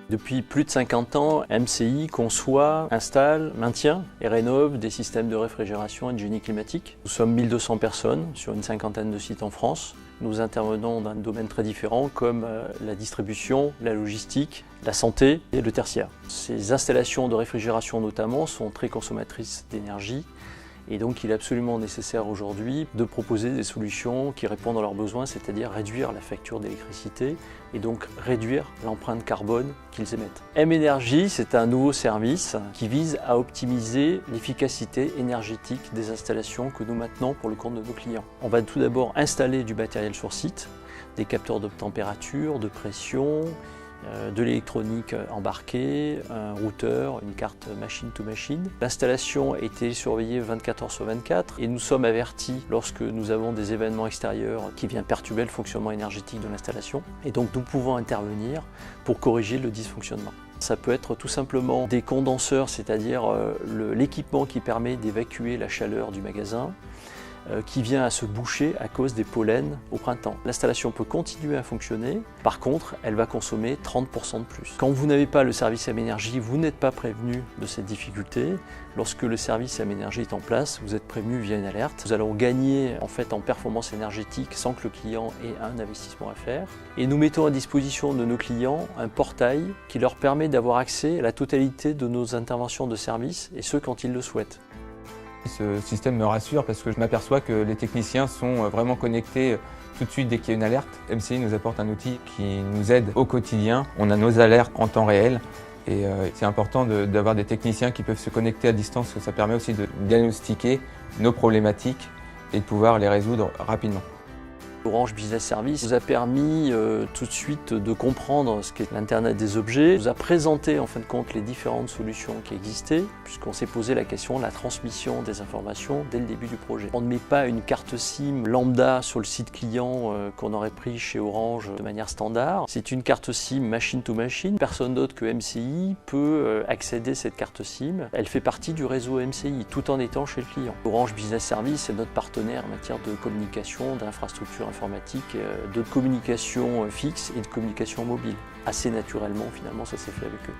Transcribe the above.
Depuis plus de 50 ans, MCI conçoit, installe, maintient et rénove des systèmes de réfrigération et de génie climatique. Nous sommes 1200 personnes sur une cinquantaine de sites en France. Nous intervenons dans des domaines très différents comme la distribution, la logistique, la santé et le tertiaire. Ces installations de réfrigération notamment sont très consommatrices d'énergie. Et donc il est absolument nécessaire aujourd'hui de proposer des solutions qui répondent à leurs besoins, c'est-à-dire réduire la facture d'électricité et donc réduire l'empreinte carbone qu'ils émettent. M-Énergie, c'est un nouveau service qui vise à optimiser l'efficacité énergétique des installations que nous maintenons pour le compte de nos clients. On va tout d'abord installer du matériel sur site, des capteurs de température, de pression, de l'électronique embarquée, un routeur, une carte machine-to-machine. L'installation est télésurveillée 24 heures sur 24 et nous sommes avertis lorsque nous avons des événements extérieurs qui viennent perturber le fonctionnement énergétique de l'installation. Et donc nous pouvons intervenir pour corriger le dysfonctionnement. Ça peut être tout simplement des condenseurs, c'est-à-dire l'équipement qui permet d'évacuer la chaleur du magasin, qui vient à se boucher à cause des pollens au printemps. L'installation peut continuer à fonctionner, par contre, elle va consommer 30% de plus. Quand vous n'avez pas le service M-Énergie, vous n'êtes pas prévenu de cette difficulté. Lorsque le service M-Énergie est en place, vous êtes prévenu via une alerte. Nous allons gagner en performance énergétique sans que le client ait un investissement à faire. Et nous mettons à disposition de nos clients un portail qui leur permet d'avoir accès à la totalité de nos interventions de service, et ce quand ils le souhaitent. Ce système me rassure parce que je m'aperçois que les techniciens sont vraiment connectés tout de suite dès qu'il y a une alerte. MCI nous apporte un outil qui nous aide au quotidien. On a nos alertes en temps réel et c'est important d'avoir des techniciens qui peuvent se connecter à distance, parce que ça permet aussi de diagnostiquer nos problématiques et de pouvoir les résoudre rapidement. Orange Business Service nous a permis tout de suite de comprendre ce qu'est l'Internet des objets, nous a présenté en fin de compte les différentes solutions qui existaient, puisqu'on s'est posé la question de la transmission des informations dès le début du projet. On ne met pas une carte SIM lambda sur le site client qu'on aurait pris chez Orange de manière standard. C'est une carte SIM machine to machine. Personne d'autre que MCI peut accéder à cette carte SIM. Elle fait partie du réseau MCI tout en étant chez le client. Orange Business Service est notre partenaire en matière de communication, d'infrastructure informatique, de communication fixe et de communication mobile. Assez naturellement, finalement, ça s'est fait avec eux.